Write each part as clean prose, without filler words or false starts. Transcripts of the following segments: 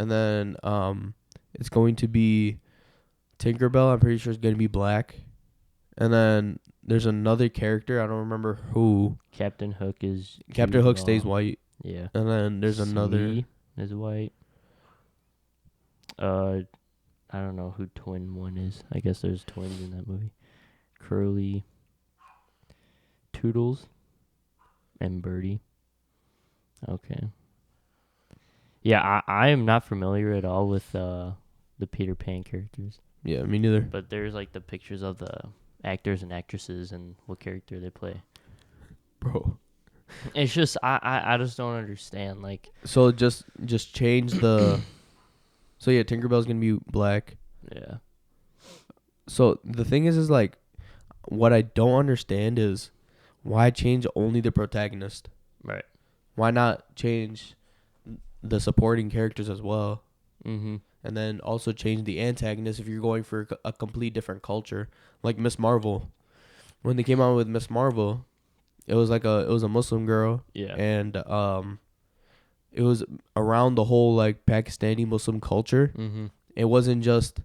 and then it's going to be Tinkerbell. I'm pretty sure it's gonna be black, and then there's another character. I don't remember who. Captain Hook is Captain Jude Hook Law. stays white, Yeah. and then there's another. Slee is white. I don't know who twin one is. I guess there's twins in that movie. Curly, Toodles, and Birdie. Okay. Yeah, I am not familiar at all with the Peter Pan characters. Yeah, me neither. But there's like the pictures of the actors and actresses and what character they play. Bro. It's just I just don't understand. Like, So just change the. So yeah, Tinkerbell's gonna be black. yeah. So the thing is like, what I don't understand is, why change only the protagonist? Right. Why not change the supporting characters as well? Mm-hmm. And then also change the antagonist if you're going for a complete different culture, like Miss Marvel. When they came out with Miss Marvel, it was a Muslim girl, Yeah. and it was around the whole like Pakistani Muslim culture. Mm-hmm. It wasn't just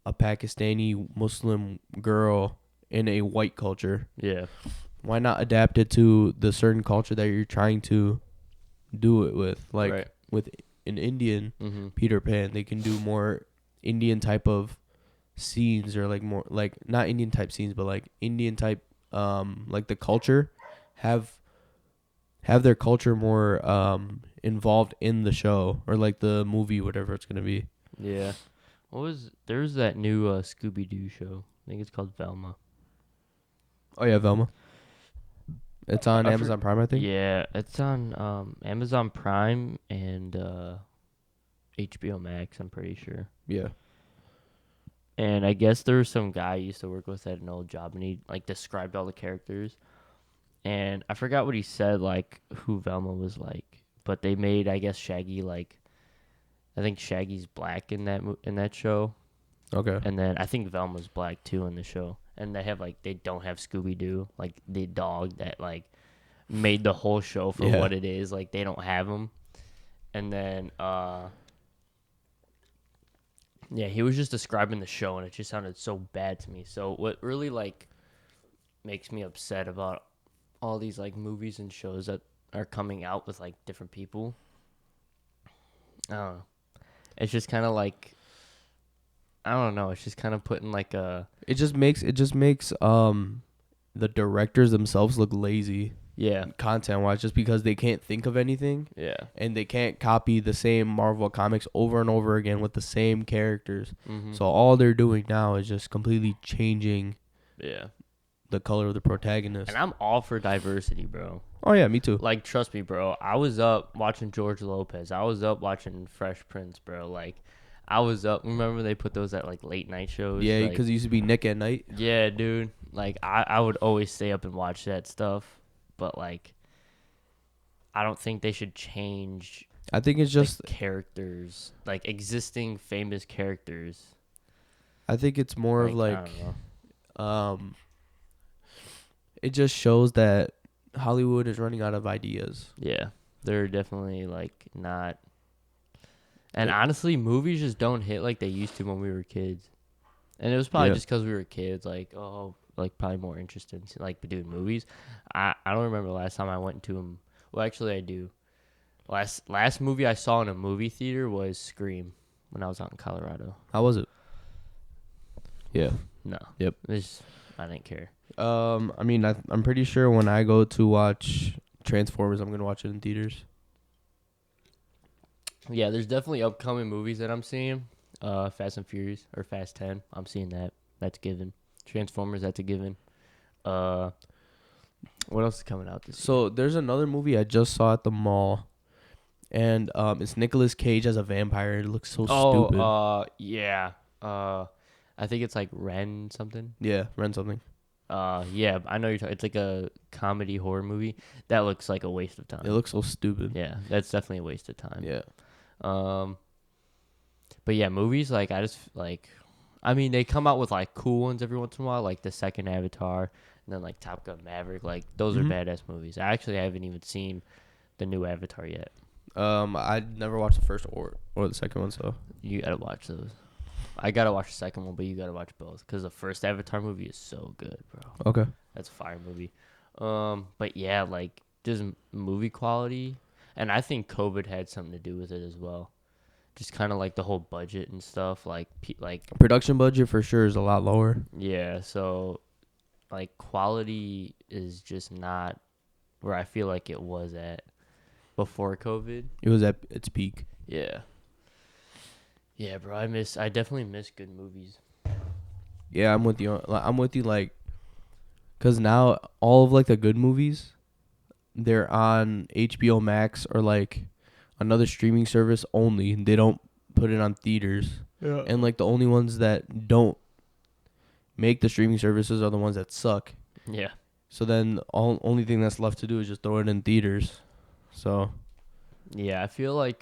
a Pakistani Muslim girl in a white culture. Yeah. Why not adapt it to the certain culture that you're trying to do it with? Like Right. with an Indian Mm-hmm. Peter Pan, they can do more Indian type of scenes, or like more like not Indian type scenes, but like Indian type like the culture have their culture more involved in the show, or like the movie, whatever it's gonna be. Yeah. There's that new Scooby Doo show. I think it's called Velma. Oh yeah, Velma. It's on Amazon Prime, I think. Yeah, it's on Amazon Prime and HBO Max, I'm pretty sure. Yeah. And I guess there was some guy I used to work with at an old job, and he like described all the characters. And I forgot what he said, like who Velma was like. But they made, I guess, Shaggy like, I think Shaggy's black in that show. Okay. And then I think Velma's black too in the show. And they don't have Scooby Doo, like the dog that like made the whole show for what it is. Like they don't have him. And then yeah, he was just describing the show, and it just sounded so bad to me. So what really like makes me upset about all these like movies and shows that are coming out with like different people, I don't know. It's just kind of like, I don't know. It's just kind of putting like a. It just makes the directors themselves look lazy. Yeah. Content wise, just because they can't think of anything. Yeah. And they can't copy the same Marvel comics over and over again with the same characters. Mm-hmm. So all they're doing now is just completely changing. Yeah. The color of the protagonist. And I'm all for diversity, bro. Oh yeah, me too. Like, trust me, bro. I was up watching George Lopez. I was up watching Fresh Prince, bro. Like, I was up. Remember they put those at like late night shows? Yeah, like, because it used to be Nick at Night. Yeah, dude. Like, I would always stay up and watch that stuff. But like, I don't think they should change. I think it's just like, characters, like existing famous characters. I think it's more of I like, don't know. it just shows that Hollywood is running out of ideas. Yeah, they're definitely like not. And honestly, movies just don't hit like they used to when we were kids. And it was probably just because we were kids. Like, like probably more interested in like doing movies. I don't remember the last time I went to them. Well, actually, I do. Last movie I saw in a movie theater was Scream when I was out in Colorado. How was it? Yeah. No. Yep. I didn't care. I mean, I'm pretty sure when I go to watch Transformers, I'm gonna watch it in theaters. Yeah, there's definitely upcoming movies that I'm seeing. Fast and Furious or Fast 10. I'm seeing that. That's a given. Transformers, that's a given. What else is coming out this year? So there's another movie I just saw at the mall, and it's Nicolas Cage as a vampire. It looks so stupid. Yeah. I think it's like Ren something. Yeah, Ren something. Yeah, I know you're talking. It's like a comedy horror movie. That looks like a waste of time. It looks so stupid. Yeah, that's definitely a waste of time. Yeah. But yeah, movies like I mean, they come out with like cool ones every once in a while, like the second Avatar, and then like Top Gun Maverick. Like those are badass movies. I actually haven't even seen the new Avatar yet. I never watched the first or the second one, so You gotta watch those. I gotta watch the second one, but you gotta watch both because the first Avatar movie is so good, bro. okay. That's a fire movie. But yeah, like just movie quality, and I think COVID had something to do with it as well. Just kind of like the whole budget and stuff, like Production budget for sure is a lot lower. yeah. So like quality is just not where I feel like it was at before COVID. It was at its peak. Yeah. Yeah, bro. I definitely miss good movies. Yeah, I'm with you. I'm with you, like, cause now all of like the good movies, they're on HBO Max or like another streaming service only. They don't put it on theaters, Yeah. and like the only ones that don't make the streaming services are the ones that suck. Yeah. So then only thing that's left to do is just throw it in theaters. So Yeah, I feel like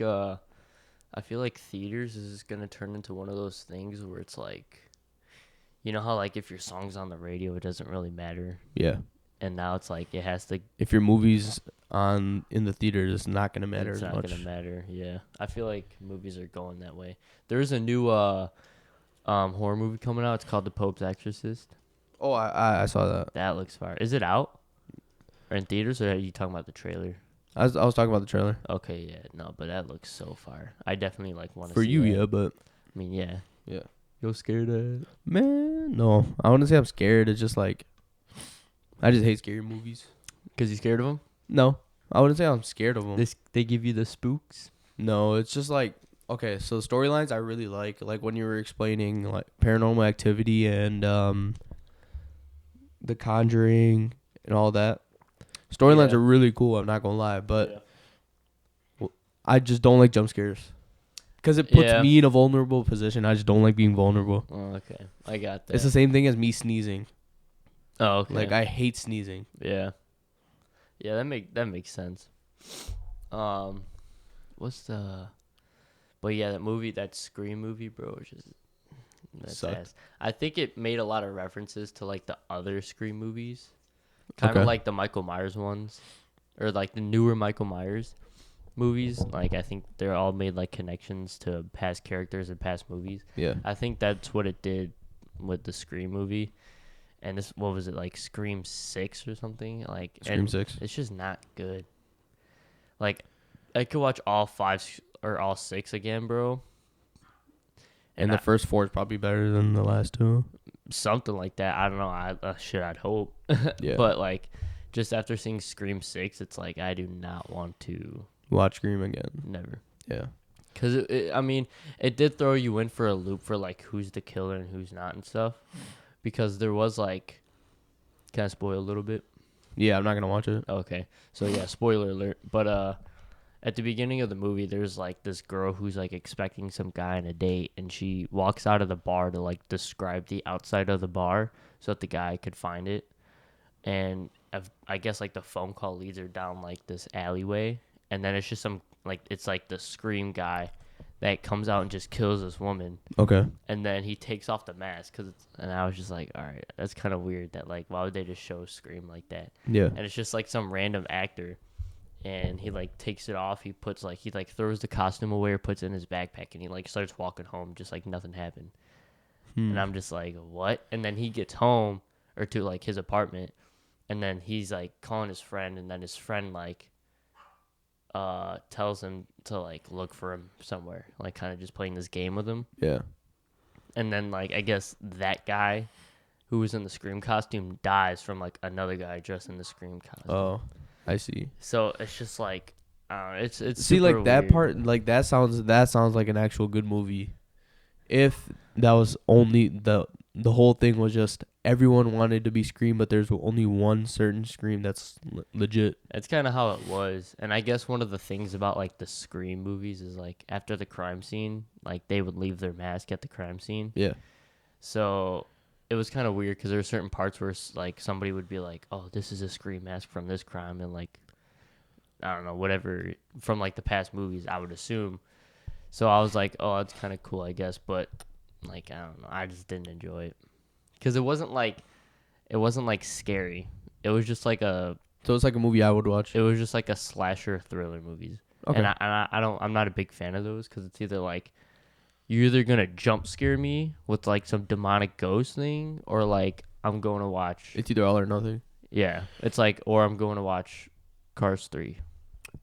theaters is gonna turn into one of those things where it's like, you know how like if your song's on the radio, it doesn't really matter, yeah, and now it's like it has to. if your movie's on in the theaters, it's not gonna matter It's as not much. gonna matter. Yeah, I feel like movies are going that way. There's a new horror movie coming out. It's called The Pope's Exorcist. Oh, I saw that. That looks fire. Is it out or in theaters, or are you talking about the trailer? I was talking about the trailer. Okay, yeah, no, but that looks so fire. I definitely like want to For see you, that. yeah, but I mean, yeah. yeah. You're scared of it? Man, no. I wouldn't say I'm scared. It's just like I just hate scary movies. Cause you scared of them? No, I wouldn't say I'm scared of them. They give you the spooks. No, it's just like okay. So the storylines I really like when you were explaining like Paranormal Activity and The Conjuring and all that. Storylines Yeah. are really cool. I'm not gonna lie, but I just don't like jump scares because it puts Yeah. me in a vulnerable position. I just don't like being vulnerable. Oh, okay, I got that. It's the same thing as me sneezing. Oh, okay. Like I hate sneezing. Yeah. Yeah, that makes sense. What's the? But yeah, that Scream movie, bro, is just that's Sucked. ass. I think it made a lot of references to like the other Scream movies, kind of Okay. like the Michael Myers ones, or like the newer Michael Myers movies. Like I think they're all made like connections to past characters and past movies. Yeah. I think that's what it did with the Scream movie. And this, what was it, like Scream 6 or something? Like Scream and 6. It's just not good. Like, I could watch all 5 or all 6 again, bro. And the first 4 is probably better than the last 2. Something like that. I don't know. I'd hope. Yeah. But, like, just after seeing Scream 6, it's like, I do not want to. Watch Scream again. Never. Yeah. Because, I mean, it did throw you in for a loop for, like, who's the killer and who's not and stuff. Because there was, like, can I spoil a little bit? Yeah, I'm not gonna watch it. Okay. So, yeah, spoiler alert. But, at the beginning of the movie, there's, like, this girl who's, like, expecting some guy on a date. And she walks out of the bar to, like, describe the outside of the bar so that the guy could find it. And I guess, like, the phone call leads her down, like, this alleyway. And then it's just it's, like, the Scream guy that comes out and just kills this woman. Okay. And then he takes off the mask. And I was just like, all right, that's kind of weird that, like, why would they just show Scream like that? Yeah. And it's just, like, some random actor. And he, like, takes it off. He throws the costume away or puts it in his backpack. And he, like, starts walking home just like nothing happened. And I'm just like, what? And then he gets home or to, like, his apartment. And then he's, like, calling his friend. And then his friend, like, tells him to, like, look for him somewhere. Like, kind of just playing this game with him. Yeah. And then, like, I guess that guy who was in the Scream costume dies from, like, another guy dressed in the Scream costume. Oh, I see. So it's just like, it's See, super like that weird. part, like that sounds like an actual good movie. If that was only the whole thing was just everyone wanted to be Scream, but there's only one certain Scream that's legit. It's kind of how it was. And I guess one of the things about, like, the Scream movies is, like, after the crime scene, like, they would leave their mask at the crime scene. Yeah. So it was kind of weird because there were certain parts where, like, somebody would be like, oh, this is a Scream mask from this crime. And, like, I don't know, whatever, from, like, the past movies, I would assume. So I was like, oh, that's kind of cool, I guess. But, like, I don't know. I just didn't enjoy it. Because it wasn't, like, scary. It was just like So it's like a movie I would watch. it was just like a slasher thriller movie. Okay. I'm not a big fan of those because it's either like you're either gonna jump scare me with like some demonic ghost thing, or like I'm going to watch. It's either all or nothing. Yeah, it's like, or I'm going to watch Cars 3.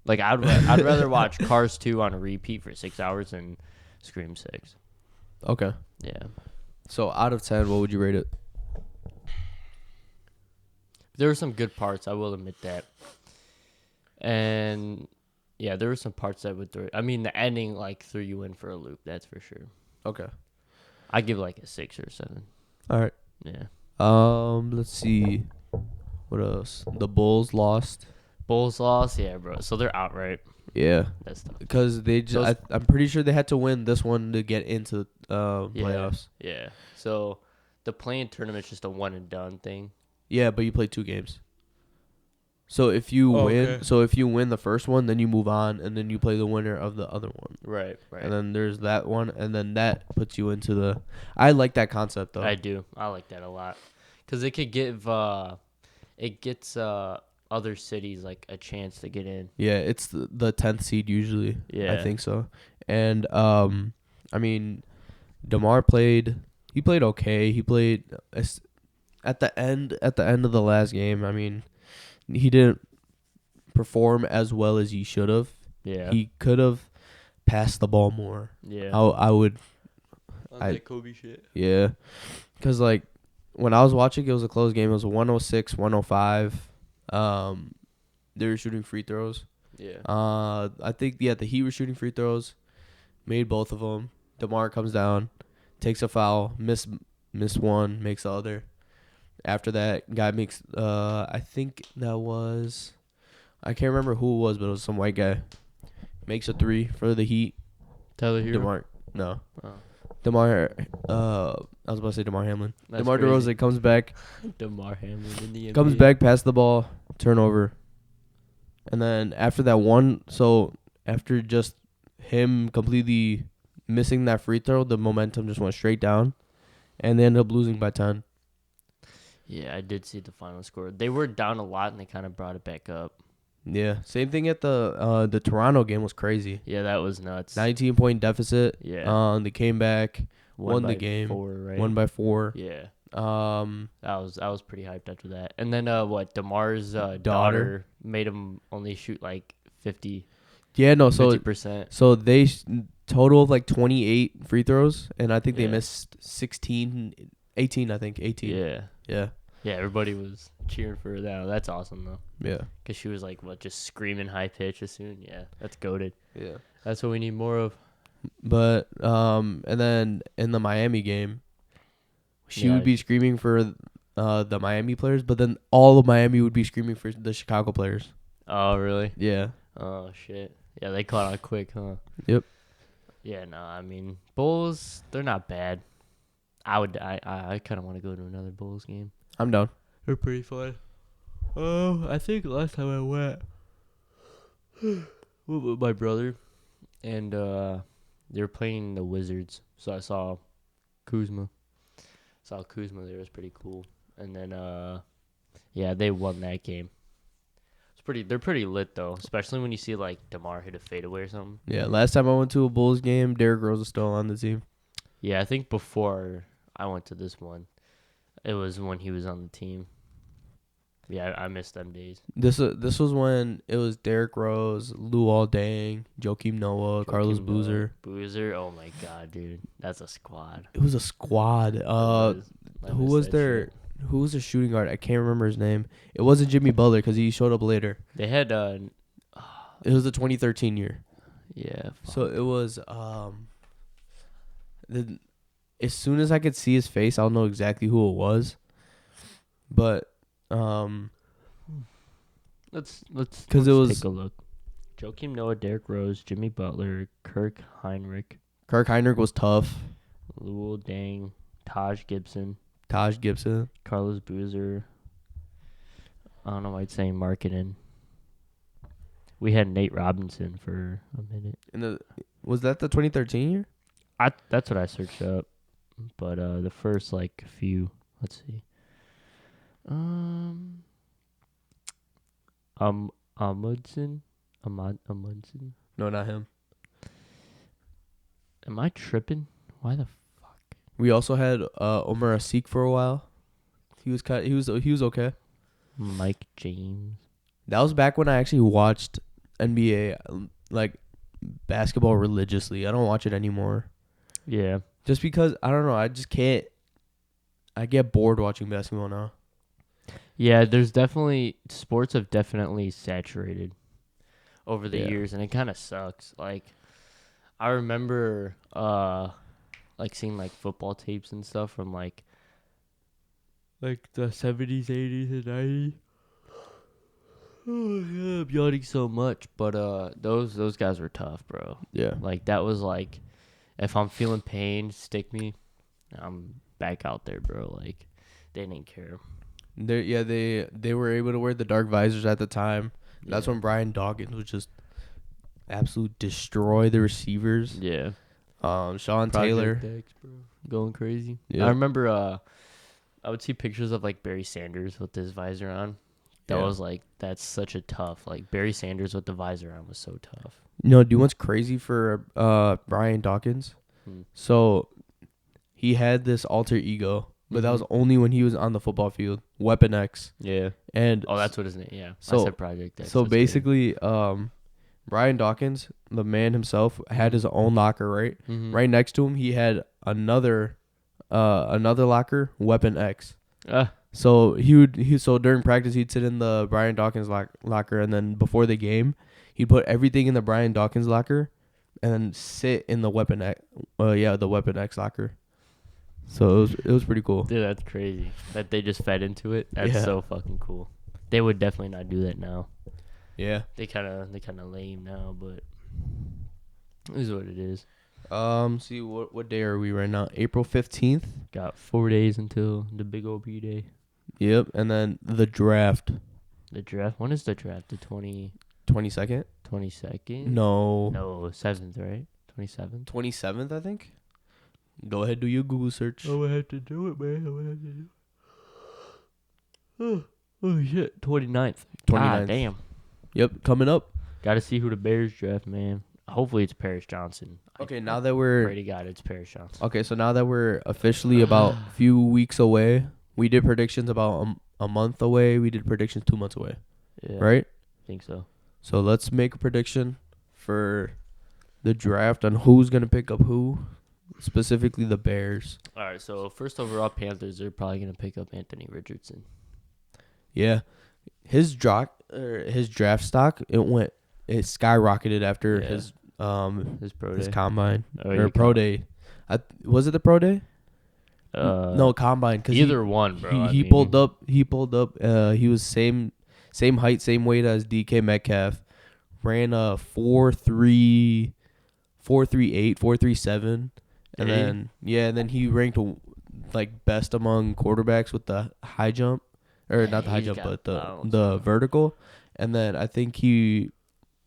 Like I'd rather watch Cars 2 on a repeat for 6 hours than Scream 6. Okay. Yeah. So out of 10, what would you rate it? There were some good parts, I will admit that. And yeah, there were some parts that would throw. I mean, the ending like threw you in for a loop. That's for sure. Okay. I give like a 6 or 7. All right. Yeah. Let's see. What else? The Bulls lost. Bulls lost, yeah, bro. So they're outright. Yeah. That's tough. Because they just, I'm pretty sure they had to win this one to get into playoffs. Yeah. So the play-in tournament's just a one and done thing. Yeah, but you play 2 games. So if you win the first one, then you move on, and then you play the winner of the other one. Right. And then there's that one, and then that puts you into the. I like that concept though. I do. I like that a lot, because it could give it gets other cities like a chance to get in. Yeah, it's the 10th seed usually. Yeah. I think so. And I mean, DeMar played. He played okay. He played at the end of the last game. I mean, he didn't perform as well as he should have. Yeah. He could have passed the ball more. Yeah. I would. Kobe shit. Yeah, because like when I was watching, it was a close game. It was 106-105. They were shooting free throws. Yeah. I think the Heat were shooting free throws, made both of them. DeMar comes down, takes a foul, miss one, makes the other. After that, guy makes I think that was, I can't remember who it was, but it was some white guy. Makes a 3 for the Heat. Tyler Hero. DeMar, no. Oh. DeMar, I was about to say DeMar Hamlin. That's DeMar crazy. DeRozan comes back. DeMar Hamlin in the NBA. Comes back, pass the ball, turnover. And then after that one, so after just him completely missing that free throw, the momentum just went straight down. And they ended up losing by 10. Yeah, I did see the final score. They were down a lot, and they kind of brought it back up. Yeah. Same thing at the Toronto game was crazy. Yeah, that was nuts. 19-point deficit. Yeah. They came back, won the game. 4, right? 1 by 4. Yeah. Um, I was pretty hyped after that. And then DeMar's daughter made him only shoot like 50%. Yeah, no, so 50%. So they total of like 28 free throws, and I think they Yeah. missed 18, I think. 18. Yeah. Yeah. Yeah, everybody was cheering for that. That's awesome, though. Yeah. Because she was like, just screaming high pitch as soon. Yeah, that's goated. Yeah. That's what we need more of. But, and then in the Miami game, she Yeah. would be screaming for the Miami players, but then all of Miami would be screaming for the Chicago players. Oh, really? Yeah. Oh, shit. Yeah, they caught on quick, huh? Yep. Yeah, no, I mean, Bulls, they're not bad. I kind of want to go to another Bulls game. I'm down. They're pretty fun. Oh, I think last time I went with my brother, and they were playing the Wizards, so I saw Kuzma. There, was pretty cool. And then yeah, they won that game. They're pretty lit though, especially when you see like DeMar hit a fadeaway or something. Yeah, last time I went to a Bulls game, Derrick Rose was still on the team. Yeah, I think before I went to this one, it was when he was on the team. Yeah, I missed them days. This was when it was Derrick Rose, Luol Deng, Joakim Noah, Carlos Boozer. Boozer, oh my god, dude, that's a squad. It was a squad. Who was their shit. Who was the shooting guard? I can't remember his name. It wasn't Jimmy Butler because he showed up later. They had It was the 2013 year. yeah. So it was as soon as I could see his face, I'll know exactly who it was. But let's 'cause it was- take a look. Joakim Noah, Derrick Rose, Jimmy Butler, Kirk Heinrich, Kirk Heinrich was tough. Luol Deng, Taj Gibson, Carlos Boozer. I don't know why it's saying Marketing. We had Nate Robinson for a minute. Was that the 2013 year? That's what I searched up. But the first like few, let's see. Amundsen. No, No, not him. Am I tripping? Why the fuck? We also had Omar Asik for a while. He was okay. Mike James. That was back when I actually watched NBA like basketball religiously. I don't watch it anymore. Yeah. Just because I don't know, I just can't. I get bored watching basketball now. Yeah, sports have definitely saturated over the Yeah. years, and it kind of sucks. Like, I remember, like seeing like football tapes and stuff from like the 70s, 80s, and 90s. Oh yeah, I'm yawning so much, but those guys were tough, bro. Yeah. Like that was like, if I'm feeling pain, stick me, I'm back out there, bro. Like, they didn't care. They were able to wear the dark visors at the time. That's Yeah. when Brian Dawkins would just absolutely destroy the receivers. Yeah. Sean Project Taylor. X, bro. Going crazy. Yeah. I remember I would see pictures of like Barry Sanders with his visor on. That Yeah. was like, that's such a tough, like Barry Sanders with the visor on was so tough. You know, do you know what's crazy for Brian Dawkins? So he had this alter ego, but that was only when he was on the football field. Weapon X. Yeah. And Oh, that's what his name. Yeah. So- I said Project X. So that's good. basically, Brian Dawkins, the man himself, had his own locker, right? Mhm. Right next to him, he had another locker, Weapon X. So so during practice he'd sit in the Brian Dawkins locker, and then before the game, he'd put everything in the Brian Dawkins locker, and then sit in the Weapon X, the Weapon X locker. So it was pretty cool. Dude, that's crazy. That they just fed into it. That's Yeah. so fucking cool. They would definitely not do that now. Yeah. They kind of lame now, but it is what it is. See what day are we right now? April 15th. Got 4 days until the big OP day. Yep, and then the draft, The draft. When is the draft? The 22nd. 22nd? No, No, 7th, right? 27th? 27th, I think. Go ahead, do your Google search. I have to do it, man. I have to do it. Oh shit. 29th. 29th. Damn. Yep, coming up. Got to see who the Bears draft, man. Hopefully it's Paris Johnson. Okay, now that we're Pray to God it's Paris Johnson. okay, so now that we're officially about a few weeks away, we did predictions about a month away. We did predictions 2 months away, Yeah, right? I think so. So let's make a prediction for the draft on who's gonna pick up who, specifically the Bears. All right, so first overall Panthers, they're probably going to pick up Anthony Richardson. Yeah, his draft stock it skyrocketed after Yeah. his Pro his day. combine Or or pro day. Was it the pro day? No, combine. Cause either one, bro. He pulled up. He was same height, same weight as DK Metcalf. Ran a 4.3, 4.38, 4.37, and Did he? then he ranked like best among quarterbacks with the high jump, or not the high He's jump, got but bounce, the bro. vertical. And then I think he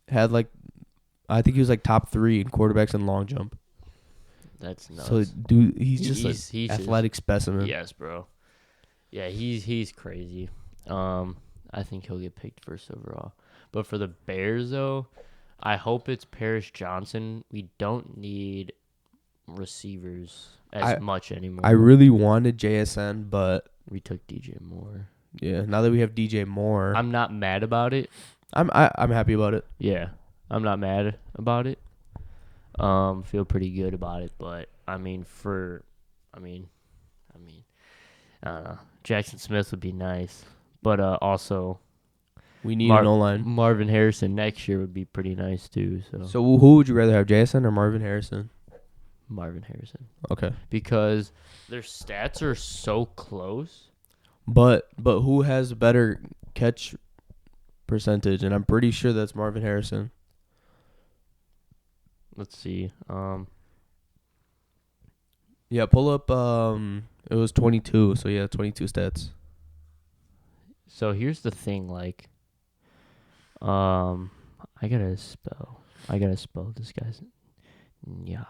had he was like top 3 in quarterbacks and long jump. That's nuts. So dude, he's just He's an athletic specimen. Yes, bro. Yeah, he's crazy. I think he'll get picked first overall. But for the Bears, though, I hope it's Paris Johnson. We don't need receivers as much anymore. I really wanted JSN, but we took DJ Moore. yeah, now that we have DJ Moore, I'm not mad about it. I'm happy about it. Yeah, I'm not mad about it. Feel pretty good about it, but I don't know. Jackson Smith would be nice, but also We need an O-line. Marvin Harrison next year would be pretty nice too. So who would you rather have, JSN or Marvin Harrison? Marvin Harrison, Okay, because their stats are so close. but who has better catch percentage? And I'm pretty sure that's Marvin Harrison. Let's see. Yeah, pull up. It was 22. So yeah, 22 stats. So here's the thing, like, I gotta spell this guy's Nyagba.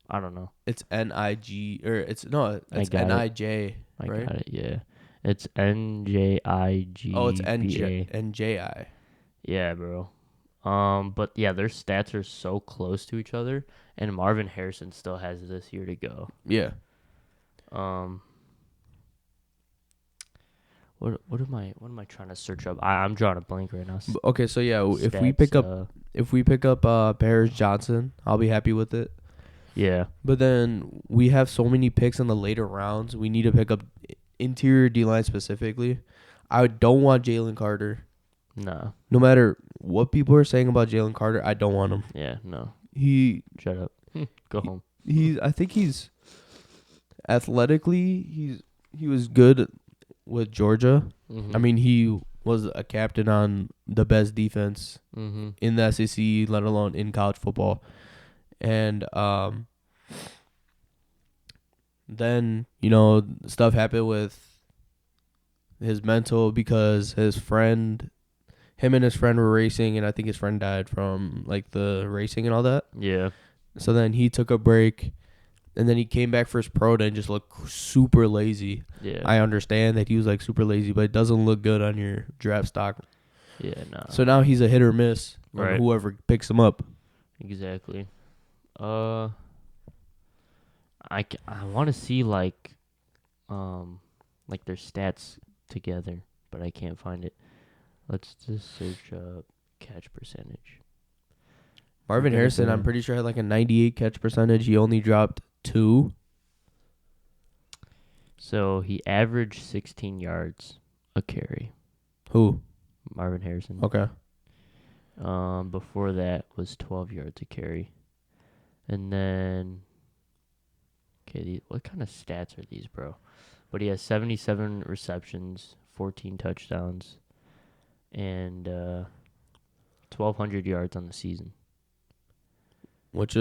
I don't know. It's N-I-G or it's got it. N-I-J. I Right? got it. Yeah, it's NJIG. Oh, it's N-J-I. Yeah, bro. But yeah, their stats are so close to each other, and Marvin Harrison still has this year to go. Yeah. Um, what am I trying to search up? I'm drawing a blank right now. Okay, so yeah, Stats, if we pick up Paris Johnson, I'll be happy with it. yeah, But then we have so many picks in the later rounds. We need to pick up interior D line specifically. I don't want Jalen Carter. no, No matter what people are saying about Jalen Carter, I don't want him. yeah, no. He Shut up. Go home. I think he's athletically he was good with Georgia. Mm-hmm. I mean, he was a captain on the best defense Mm-hmm. in the SEC, let alone in college football. And then, stuff happened with his mental because him and his friend were racing, and I think his friend died from like the racing and all that. Yeah. So then he took a break, and then he came back for his pro day and just looked super lazy. Yeah. I understand that he was like super lazy, but it doesn't look good on your draft stock. Yeah. No. So now he's a hit or miss on Right. whoever picks him up. Exactly. I want to see like their stats together, but I can't find it. Let's just search up catch percentage. Marvin Okay, Harrison, so- I'm pretty sure, had like a 98 catch percentage. He only dropped 2. So he averaged 16 yards a carry. Who? Marvin Harrison. Okay. Before that was 12 yards a carry. And then, okay, what kind of stats are these, bro? But he has 77 receptions, 14 touchdowns, and 1,200 yards on the season. Which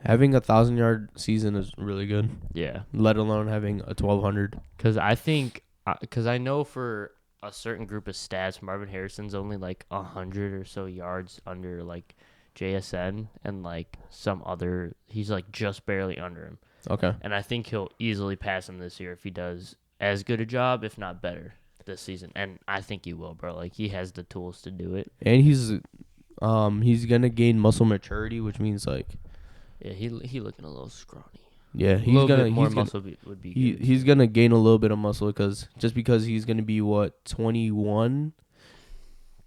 having 1,000-yard season is really good, Yeah, let alone having a 1,200. because I know for a certain group of stats, Marvin Harrison's only like 100 or so yards under like JSN, and like some other, he's like just barely under him. Okay. And I think he'll easily pass him this year if he does as good a job, if not better, this season. And I think he will, bro. Like, he has the tools to do it. And he's gonna gain muscle maturity, which means like, Yeah, he looking a little scrawny. yeah, A he's little gonna bit more he's gonna, muscle would be good. he's gonna gain a little bit of muscle because he's gonna be 21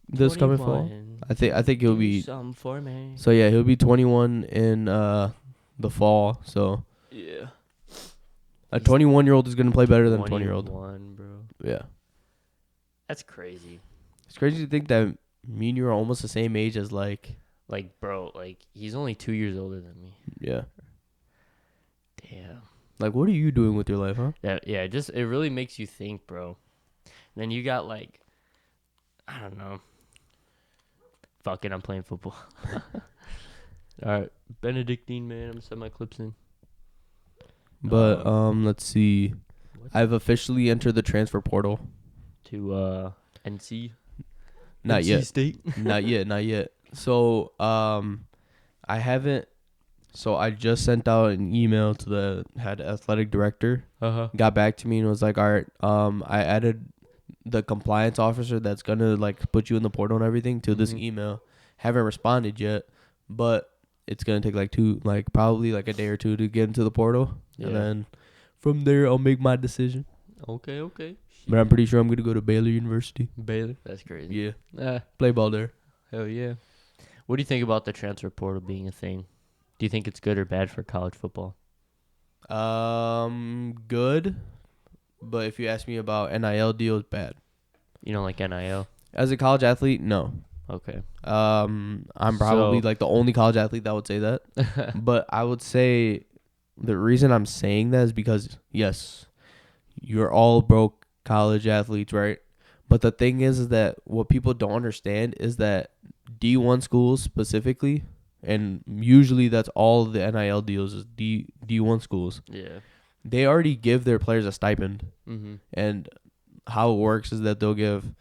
this coming fall. 21, I think he'll do be. something for me. So yeah, he'll be 21 in the fall. So Yeah. a 21-year-old is gonna play better than a 20-year-old. 21, bro. Yeah, That's crazy. it's crazy to think that me and you are almost the same age as like. Like, bro, like, he's only 2 years older than me. Yeah. Damn. Like, what are you doing with your life, huh? Yeah, just, it really makes you think, bro. And then you got, like, I don't know. Fuck it, I'm playing football. All right, Benedictine, man. I'm gonna set my clips in. But let's see. What? I've officially entered the transfer portal. To NC. Not NC yet. State. Not yet. So I haven't. So I just sent out an email to the head athletic director. Got back to me and was like, all right, I added the compliance officer that's gonna like put you in the portal and everything to this Mhm. email. Haven't responded yet, but it's gonna take probably like a day or two to get into the portal, Yeah. and then from there I'll make my decision. Okay. But I'm pretty sure I'm gonna go to Baylor University. Baylor. That's crazy. Yeah, play ball there. Hell yeah. What do you think about the transfer portal being a thing? Do you think it's good or bad for college football? Good, but if you ask me about NIL deals, bad. You know, like NIL. As a college athlete, no. Okay. I'm probably So- like the only college athlete that would say that. But I would say the reason I'm saying that is because, yes, you're all broke college athletes, right? But the thing is that what people don't understand is that D1 schools specifically, and usually that's all the NIL deals is D1 schools, Yeah. they already give their players a stipend. Mm-hmm. And how it works is that they'll give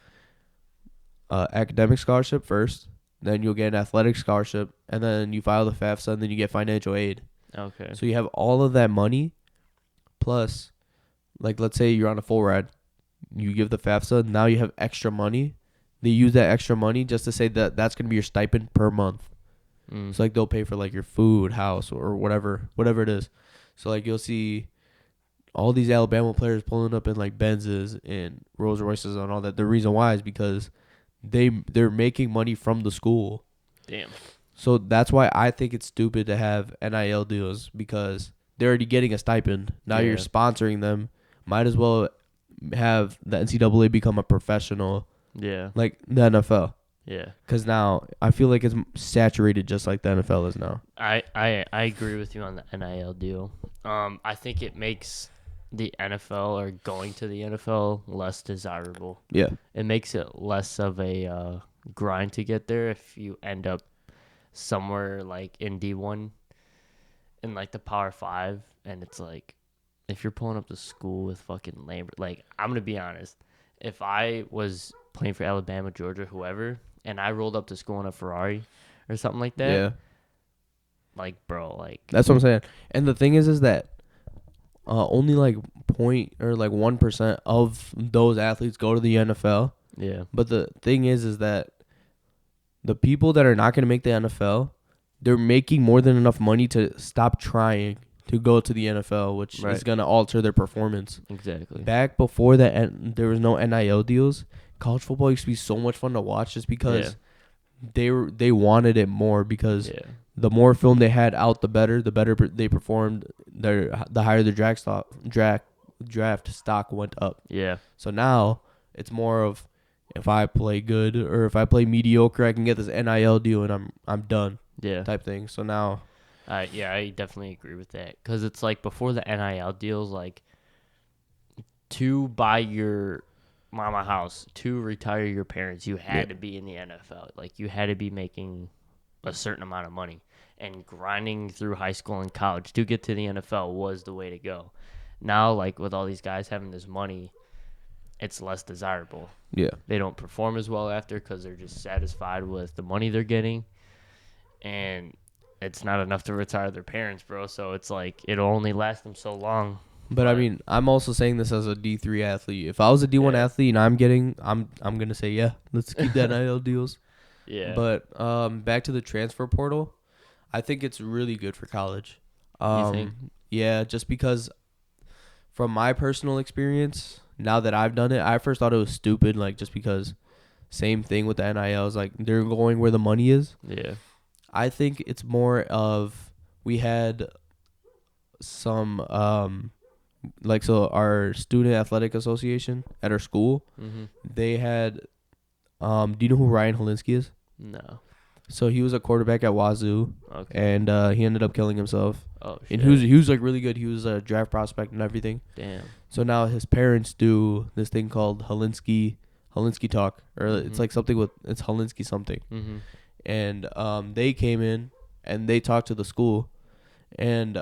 academic scholarship first, then you'll get an athletic scholarship, and then you file the FAFSA, and then you get financial aid. Okay. So you have all of that money, plus, like, let's say you're on a full ride, you give the FAFSA, now you have extra money, they use that extra money just to say that that's gonna be your stipend per month. Mm. So like they'll pay for like your food, house, or whatever it is. So like you'll see all these Alabama players pulling up in like Benzes and Rolls Royces and all that. The reason why is because they're making money from the school. Damn. So that's why I think it's stupid to have NIL deals because they're already getting a stipend. Now you're Yeah. sponsoring them. Might as well have the NCAA become a professional Yeah. like the NFL. Yeah. Because now I feel like it's saturated just like the NFL is now. I agree with you on the NIL deal. I think it makes the NFL or going to the NFL less desirable. Yeah. It makes it less of a grind to get there if you end up somewhere like in D1 in like the Power 5 and it's like if you're pulling up to school with fucking Lambert, like I'm going to be honest, if I was playing for Alabama, Georgia, whoever, and I rolled up to school in a Ferrari or something like that, Yeah. like bro, like That's what I'm saying. And the thing is that only like 1% of those athletes go to the NFL. yeah. But the thing is that the people that are not going to make the NFL, they're making more than enough money to stop trying to go to the NFL, which Right. is going to alter their performance. Exactly. Back before that, there was no NIL deals. College football used to be so much fun to watch just because they wanted it more because Yeah. the more film they had out, the better they performed. The higher the draft stock went up. Yeah. So now it's more of if I play good or if I play mediocre, I can get this NIL deal and I'm done Yeah. type thing. So now, I definitely agree with that because it's like before the NIL deals, like to buy your mama house, to retire your parents, you had to be in the NFL. Like you had to be making a certain amount of money, and grinding through high school and college to get to the NFL was the way to go. Now, like with all these guys having this money, it's less desirable. yeah, They don't perform as well after because they're just satisfied with the money they're getting, and it's not enough to retire their parents, bro. So it's like it'll only last them so long. but I mean, I'm also saying this as a D3 athlete. If I was a D1 Yeah. athlete and I'm gonna say yeah, let's keep the NIL deals. Yeah. But back to the transfer portal, I think it's really good for college. You think? Yeah, just because from my personal experience, now that I've done it, I first thought it was stupid, like just because same thing with the NILs, like they're going where the money is. Yeah. I think it's more of we had some so our student athletic association at our school, Mm-hmm. they had do you know who Ryan Holinsky is? No. So he was a quarterback at Wazoo, Okay. and he ended up killing himself. Oh shit. And he was like really good. He was a draft prospect and everything. Damn. So now his parents do this thing called Holinsky Talk, or it's Mhm. like something with it's Holinsky something. Mm-hmm. And they came in and they talked to the school, and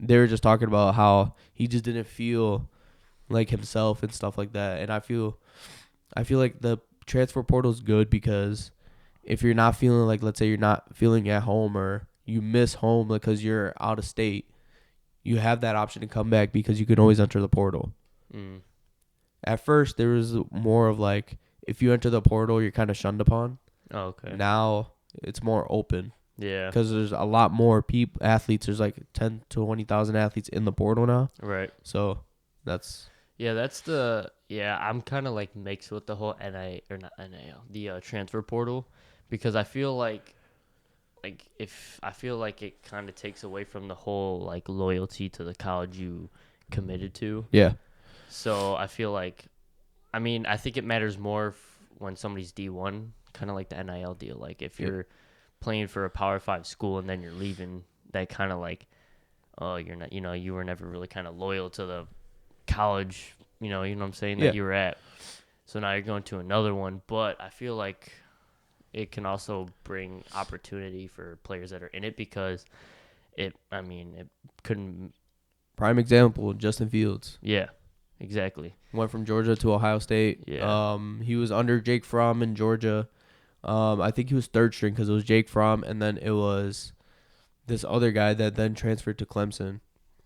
they were just talking about how he just didn't feel like himself and stuff like that. And I feel like the transfer portal is good because if you're not feeling like, let's say you're not feeling at home or you miss home because you're out of state, you have that option to come back because you can always enter the portal. Mm. At first, there was more of like, if you enter the portal, you're kind of shunned upon. Oh, okay. Now it's more open Yeah. because there's a lot more athletes. There's like 10 to 20,000 athletes in the portal now. Right. So that's Yeah, I'm kind of like mixed with the whole the transfer portal, because I feel like it kind of takes away from the whole like loyalty to the college you committed to. yeah, So I feel like, I mean, I think it matters more when somebody's D1, kind of like the NIL deal. Like if Yep. you're playing for a Power 5 school and then you're leaving, that kind of like, oh, you're not, you were never really kind of loyal to the college, you know what I'm saying, that Yeah. you were at. So now you're going to another one, but I feel like it can also bring opportunity for players that are in it because it couldn't, prime example, Justin Fields yeah, exactly. went from Georgia to Ohio State. Yeah. He was under Jake Fromm in Georgia. I think he was third string because it was Jake Fromm, and then it was this other guy that then transferred to Clemson.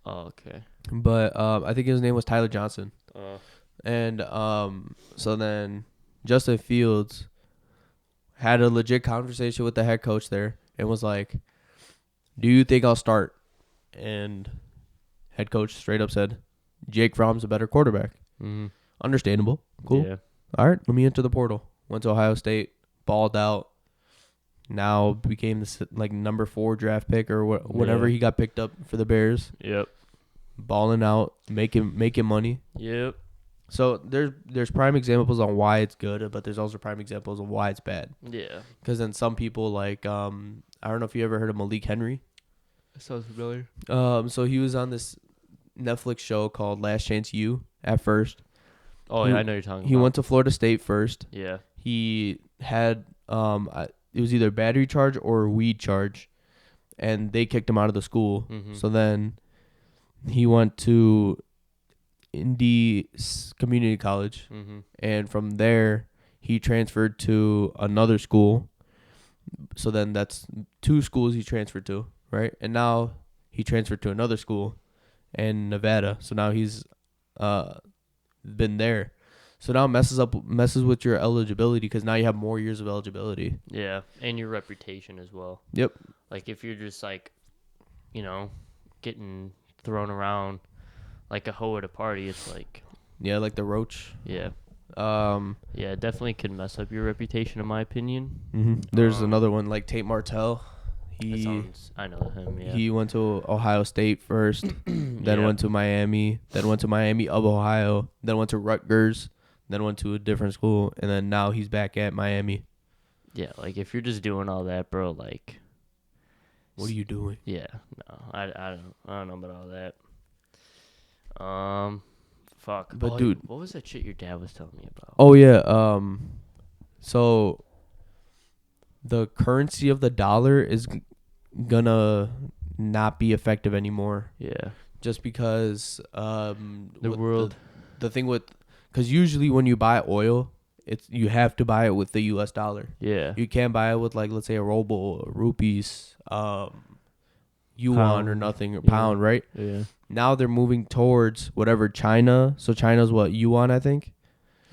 Oh, okay. But I think his name was Tyler Johnson. Uh, And so then Justin Fields had a legit conversation with the head coach there and was like, "Do you think I'll start?" And head coach straight up said, "Jake Fromm's a better quarterback." Mm-hmm. Understandable. Cool. Yeah. All right, let me enter the portal. Went to Ohio State, balled out. Now became this like number 4 draft pick or whatever Yeah. he got picked up for the Bears. Yep. Balling out, making money. Yep. So there's prime examples on why it's good, but there's also prime examples of why it's bad. Yeah. Because then some people like I don't know if you ever heard of Malik Henry. That sounds familiar. So he was on this Netflix show called Last Chance U at first. Oh, He- yeah, I know you're talking He about. went to Florida State first. Yeah. He had it was either battery charge or weed charge, and they kicked him out of the school. Mm-hmm. So then he went to Indy Community College, Mm-hmm. and from there he transferred to another school. So then that's 2 schools he transferred to, right? And now he transferred to another school in Nevada. So now he's been there. So now it messes with your eligibility because now you have more years of eligibility. Yeah, and your reputation as well. Yep. Like if you're just like, getting thrown around like a hoe at a party, it's like, Yeah, like the Roach. yeah, Yeah, it definitely could mess up your reputation, in my opinion. There's another one like Tate Martell. I know him. Yeah. He went to Ohio State first, then went to Miami, then went to Miami of Ohio, then went to Rutgers, then went to a different school, and then now he's back at Miami. Yeah, like if you're just doing all that, bro, like, What are you doing? yeah, no, I don't know about all that. Fuck. But dude, what was that shit your dad was telling me about? oh yeah, so the currency of the dollar is gonna not be effective anymore, Yeah. just because The world. the thing with, because usually when you buy oil, you have to buy it with the U.S. dollar. Yeah. You can't buy it with like, let's say, a ruble, rupees, yuan or Pound. nothing, or Yeah. pound, right? Yeah. Now they're moving towards whatever China. So China's what, yuan, I think,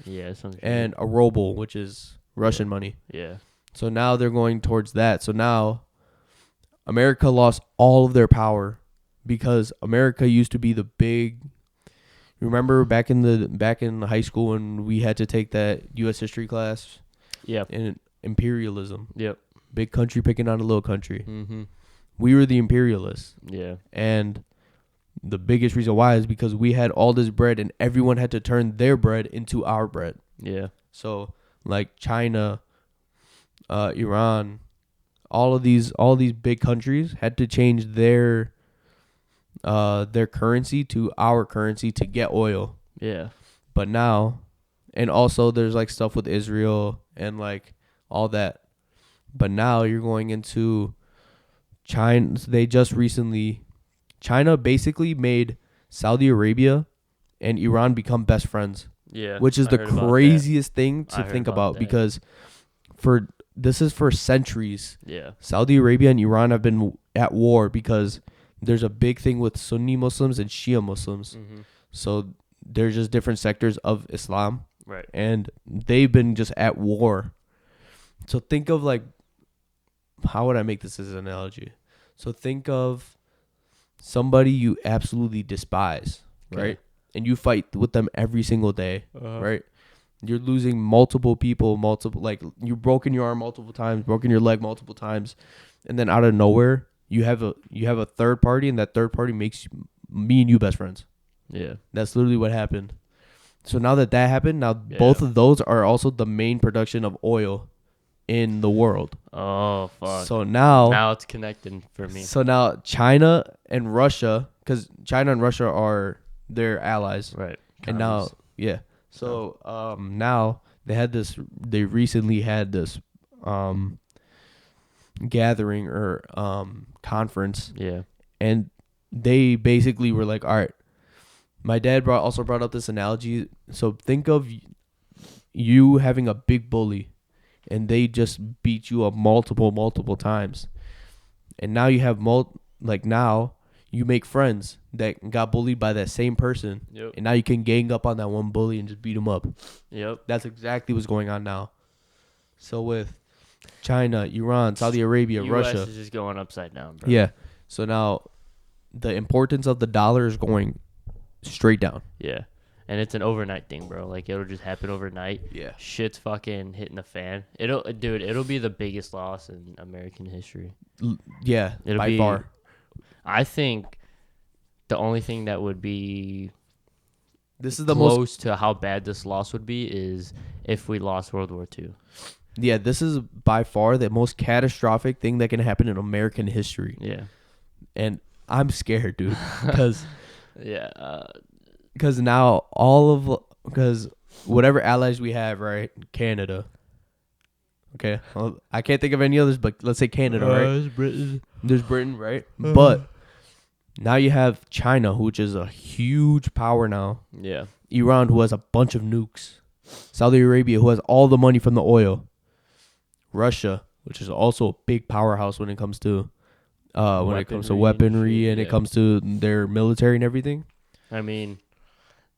Yeah. Something. and a ruble, which is Russian money. Yeah. So now they're going towards that. So now America lost all of their power because America used to be the big. Remember back in high school when we had to take that U.S. history class Yep. in imperialism, Yep. big country picking on a little country. Mm-hmm. We were the imperialists, Yeah. and the biggest reason why is because we had all this bread, and everyone had to turn their bread into our bread. Yeah. So like China, Iran, all these big countries had to change their currency to our currency to get oil. Yeah. But now, and also there's like stuff with Israel and like all that. But now you're going into China. China basically made Saudi Arabia and Iran become best friends, Yeah. which is I the heard about that. craziest thing I to heard think about about that. because this is for centuries. Yeah. Saudi Arabia and Iran have been at war because there's a big thing with Sunni Muslims and Shia Muslims. Mm-hmm. So there's just different sectors of Islam, Right. and they've been just at war. So think of like, how would I make this as an analogy? So think of somebody you absolutely despise, Okay. right? And you fight with them every single day, Uh-huh. right? You're losing multiple people, like you've broken your arm multiple times, broken your leg multiple times, and then out of nowhere, you have a third party, and that third party makes me and you best friends. Yeah. That's literally what happened. So now that happened, now Yeah. both of those are also the main production of oil in the world. Oh fuck. So now it's connecting for me. so now China and Russia, because China and Russia are their allies, Right. and now Commies. yeah. So now they recently had this gathering or conference, Yeah. and they basically were like, all right, my dad also brought up this analogy. So think of you having a big bully, and they just beat you up multiple times, and now you have now you make friends that got bullied by that same person, Yep. and now you can gang up on that one bully and just beat him up. Yep. That's exactly what's going on now. So with China, Iran, Saudi Arabia, US Russia, is just going upside down, bro. yeah. So now the importance of the dollar is going straight down. Yeah. And it's an overnight thing, bro. Like, it'll just happen overnight. Yeah. Shit's fucking hitting the fan. It'll be the biggest loss in American history. Yeah, It'll by be far. I think the only thing that would be This is the most. close to how bad this loss would be is if we lost World War II. Yeah, this is by far the most catastrophic thing that can happen in American history, Yeah. and I'm scared, dude, because Yeah. now because whatever allies we have, right? Canada. Okay, well, I can't think of any others, but let's say Canada, right? Britain. There's Britain, right? But now you have China, which is a huge power now. Yeah. Iran, who has a bunch of nukes. Saudi Arabia, who has all the money from the oil. Russia, which is also a big powerhouse when it comes to weaponry and shit, it comes to their military and everything. I mean,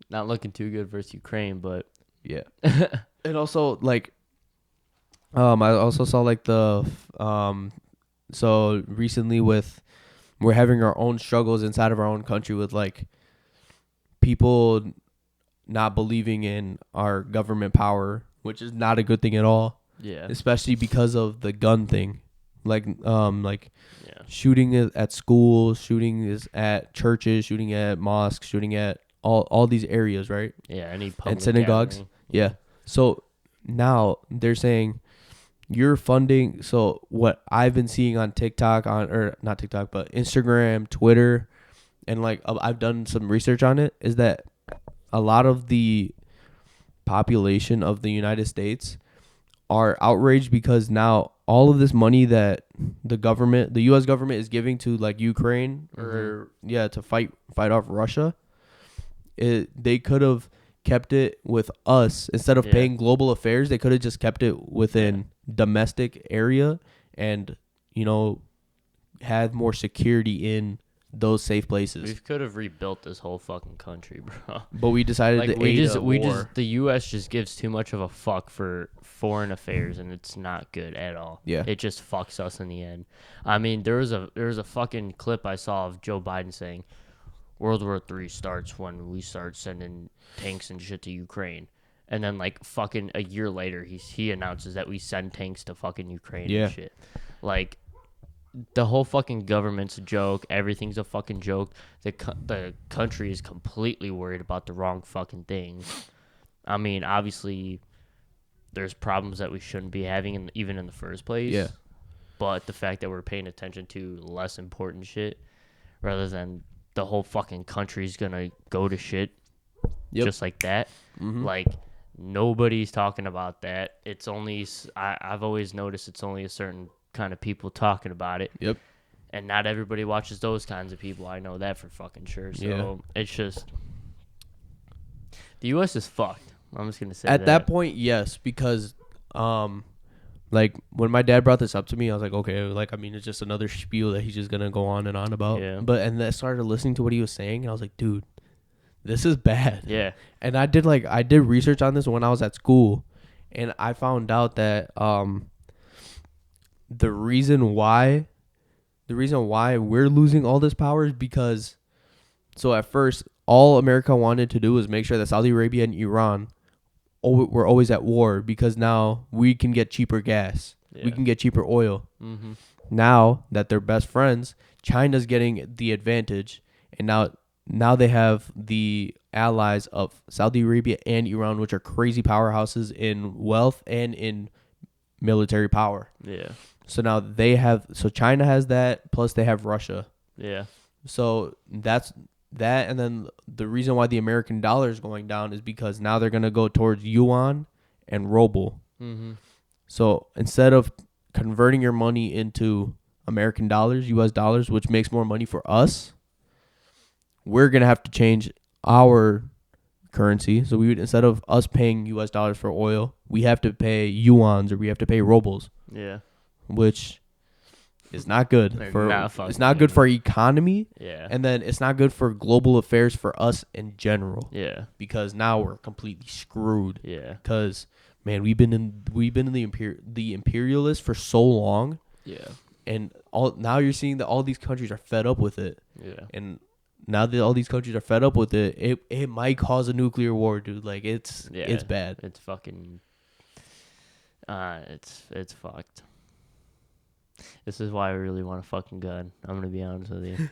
not looking too good versus Ukraine, but Yeah. And also like I also saw like so recently we're having our own struggles inside of our own country with like people not believing in our government power, which is not a good thing at all, yeah. especially because of the gun thing. Like Yeah. shooting is at schools, shooting is at churches, shooting at mosques, shooting at all these areas, right? Yeah, any public synagogues. gathering. Yeah. So now they're saying you're funding. So what I've been seeing on TikTok, or not TikTok, but Instagram, Twitter, and like I've done some research on it, is that a lot of the population of the United States are outraged because now all of this money that the U.S. government is giving to like Ukraine to fight off Russia, they could have kept it with us instead of paying global affairs. They could have just kept it within domestic area and had more security in those safe places. We could have rebuilt this whole fucking country, bro. But we decided Like to we aid just a we war. just the U.S. just gives too much of a fuck for foreign affairs, and it's not good at all. Yeah. It just fucks us in the end. I mean, there was a fucking clip I saw of Joe Biden saying World War III starts when we start sending tanks and shit to Ukraine. And then like fucking a year later he announces that we send tanks to fucking Ukraine and shit. Like the whole fucking government's a joke. Everything's a fucking joke. The country is completely worried about the wrong fucking things. I mean, obviously, there's problems that we shouldn't be having, even in the first place. Yeah. But the fact that we're paying attention to less important shit, rather than the whole fucking country's gonna go to shit, just like that. Like nobody's talking about that. It's only I've always noticed it's only a certain kind of people talking about it. Yep. And not everybody watches those kinds of people. I know that for fucking sure. So it's just the U.S. is fucked. I'm just gonna say At that point, yes, because like when my dad brought this up to me, I was like, okay, like I mean, it's just another spiel that he's just gonna go on and on about. Yeah. But and then I started listening to what he was saying, and I was like, dude, this is bad. Yeah. And I did research on this when I was at school, and I found out that the reason why we're losing all this power is because, so at first all America wanted to do was make sure that Saudi Arabia and Iran were always at war, because now we can get cheaper gas, we can get cheaper oil. Now that they're best friends, China's getting the advantage, and now they have the allies of Saudi Arabia and Iran, which are crazy powerhouses in wealth and in military power. Yeah. So now China has that, plus they have Russia. Yeah. So that's that, and then the reason why the American dollar is going down is because now they're going to go towards yuan and ruble. So instead of converting your money into American dollars, US dollars, which makes more money for us, we're going to have to change our currency. So we would, instead of us paying US dollars for oil, we have to pay yuans or we have to pay rubles. Yeah. Which is not good They're for. not It's fucking not good good. for economy, Yeah. and then it's not good for global affairs for us in general. Yeah. Because now we're completely screwed. Yeah. Because man, we've been in the imperialists for so long, Yeah. and now you're seeing that all these countries are fed up with it, Yeah. and now that all these countries are fed up with it, it might cause a nuclear war, dude. Like it's bad. It's fucking. It's fucked. This is why I really want a fucking gun. I'm gonna be honest with you.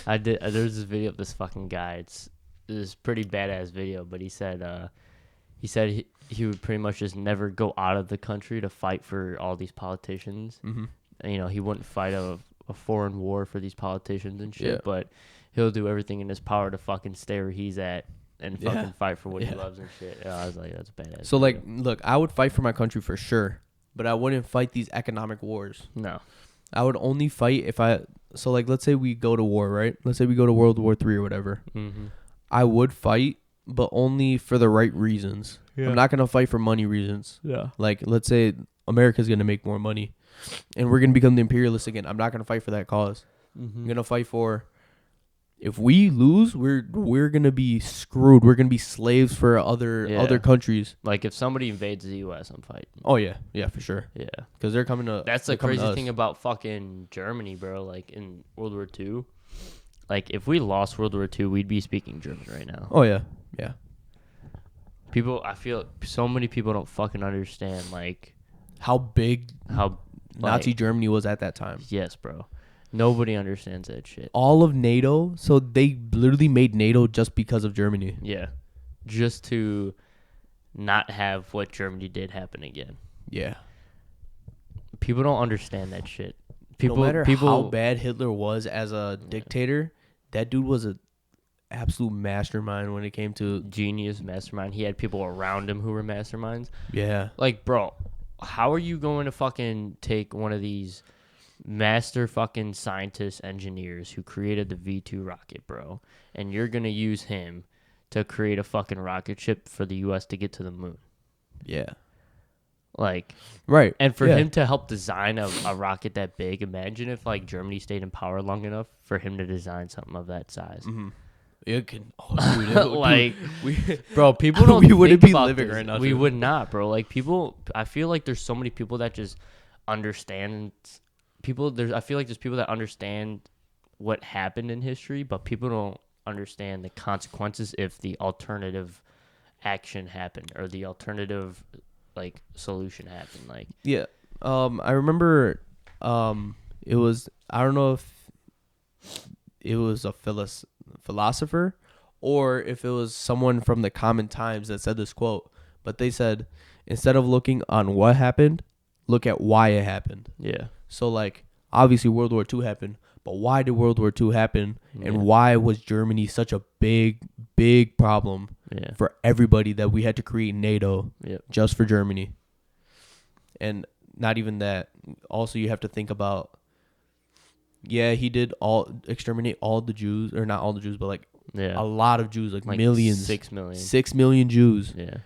There's this video of this fucking guy. It's this pretty badass video, but he said he would pretty much just never go out of the country to fight for all these politicians. Mm-hmm. And, you know, he wouldn't fight a foreign war for these politicians and shit, Yeah. but he'll do everything in his power to fucking stay where he's at and fucking fight for what he loves and shit. Yeah, I was like, that's badass. So video. like, look, I would fight for my country for sure, but I wouldn't fight these economic wars. No. I would only fight if so like, let's say we go to war, right? Let's say we go to World War III or whatever. Mm-hmm. I would fight, but only for the right reasons. Yeah. I'm not gonna fight for money reasons. Yeah. Like, let's say America's gonna make more money, and we're gonna become the imperialists again. I'm not gonna fight for that cause. Mm-hmm. I'm gonna fight for. If we lose, we're gonna be screwed. We're gonna be slaves for other countries. Like, if somebody invades the U.S., I'm fighting. Oh yeah, for sure. Yeah. Because they're coming to. That's they're the coming to crazy us. thing about fucking Germany, bro. Like, in World War II, like, if we lost World War II, we'd be speaking German right now. Oh yeah. I feel so many people don't fucking understand, like, How big how Nazi like, Germany was at that time. Yes, bro. Nobody understands that shit. All of NATO, so they literally made NATO just because of Germany. Yeah. Just to not have what Germany did happen again. Yeah. People don't understand that shit. No matter how bad Hitler was as a dictator, that dude was a absolute mastermind when it came to. Genius mastermind. He had people around him who were masterminds. Yeah. Like, bro, how are you going to fucking take one of these master fucking scientists, engineers who created the V2 rocket, bro, and you're going to use him to create a fucking rocket ship for the U.S. to get to the moon? Yeah. Like, right. And for him to help design a rocket that big, imagine if, like, Germany stayed in power long enough for him to design something of that size. Mm-hmm. It can, dude, like, dude, bro, people don't we wouldn't think be about living this. right now. We dude. would not, bro. Like, people, I feel like there's so many people that just understand I feel like there's people that understand what happened in history, but people don't understand the consequences if the alternative action happened or the alternative, like, solution happened. Like, yeah. I remember it was, I don't know if it was a philosopher or if it was someone from the Common Times that said this quote, but they said, instead of looking on what happened, look at why it happened. yeah. So, like, obviously World War II happened, but why did World War II happen? And Yeah. why was Germany such a big, big problem Yeah. for everybody that we had to create NATO Yep. just for Germany? And not even that. Also, you have to think about, he did exterminate all the Jews, or not all the Jews, but like Yeah. a lot of Jews, like millions. 6 million. 6 million Jews. Yeah.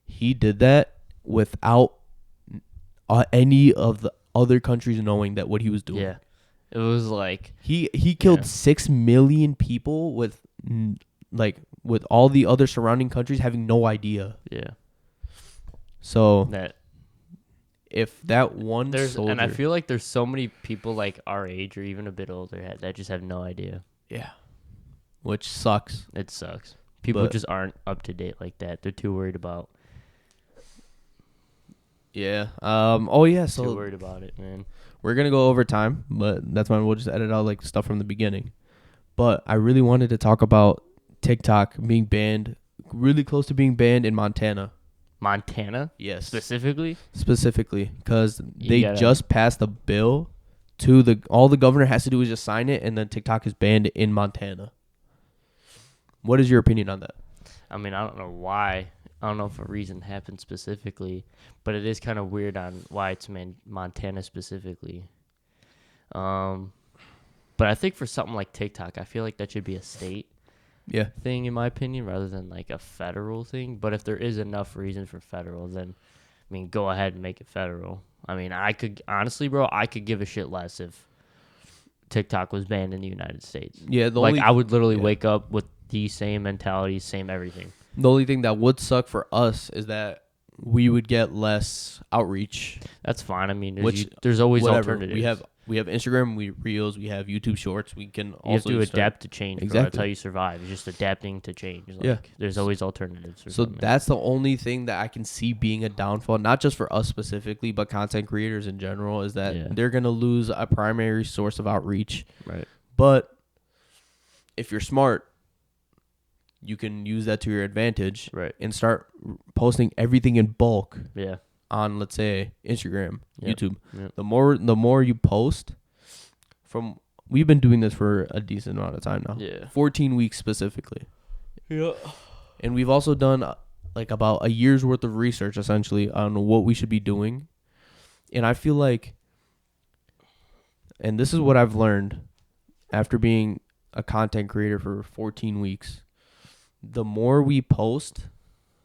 He did that without any of the other countries knowing that what he was doing. Yeah. It was like, He killed Yeah. 6 million people with all the other surrounding countries having no idea. yeah. So That if that one soldier, and I feel like there's so many people like our age or even a bit older that just have no idea. yeah, which sucks. It sucks. People But- just aren't up to date like that. They're too worried about Yeah. Oh yeah. too So worried about it, man. we're gonna go over time, but that's fine. We'll just edit out like stuff from the beginning. But I really wanted to talk about TikTok being banned, really close to being banned in Montana. Montana Yes. specifically? Specifically, because You they gotta- just passed a bill to all the governor has to do is just sign it, and then TikTok is banned in Montana. What is your opinion on that? I mean, I don't know why. I don't know if a reason happened specifically, but it is kind of weird on why it's Montana specifically. But I think for something like TikTok, I feel like that should be a state Yeah. thing, in my opinion, rather than like a federal thing. But if there is enough reason for federal, then I mean, go ahead and make it federal. I mean, I could honestly, bro, I could give a shit less if TikTok was banned in the United States. Yeah, I would literally wake up with the same mentality, same everything. The only thing that would suck for us is that we would get less outreach. That's fine. I mean, there's always alternatives. We have Instagram, Reels, we have YouTube Shorts. We can also you have to adapt to change. Exactly. Bro. That's how you survive. It's just adapting to change. There's always alternatives. So that's the only thing that I can see being a downfall, not just for us specifically, but content creators in general, is that they're gonna lose a primary source of outreach. Right. But if you're smart, you can use that to your advantage, right, and start posting everything in bulk. Yeah. On, let's say, Instagram, YouTube. Yep. The more you post, we've been doing this for a decent amount of time now. Yeah. 14 weeks specifically. Yeah. And we've also done like about a year's worth of research essentially on what we should be doing. And I feel like, and this is what I've learned after being a content creator for 14 weeks, the more we post,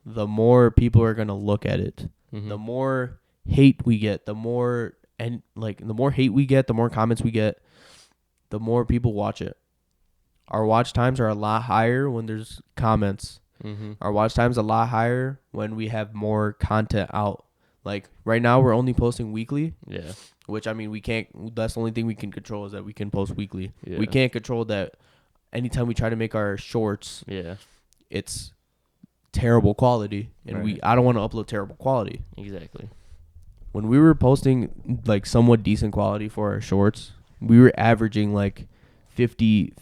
the more people are going to look at it. Mm-hmm. The more hate we get, the more hate we get, the more comments we get, the more people watch it. Our watch times are a lot higher when there's comments. Mm-hmm. Our watch times a lot higher when we have more content out. Like right now, we're only posting weekly. Yeah. Which, I mean, we can't. That's the only thing we can control, is that we can post weekly. Yeah. We can't control that. Anytime we try to make our shorts, it's terrible quality, and I don't want to upload terrible quality. Exactly. When we were posting like somewhat decent quality for our shorts, we were averaging like 50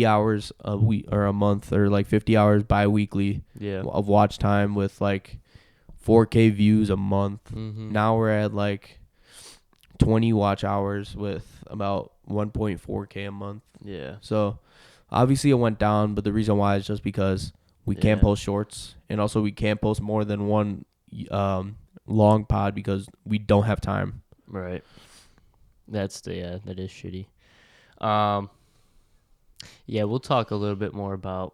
hours a week or a month, or like 50 hours bi-weekly of watch time with like 4K views a month. Mm-hmm. Now we're at like 20 watch hours with about 1.4K a month. Yeah. So obviously it went down, but the reason why is just because we can't post shorts, and also we can't post more than one long pod because we don't have time. Right. That is shitty. We'll talk a little bit more about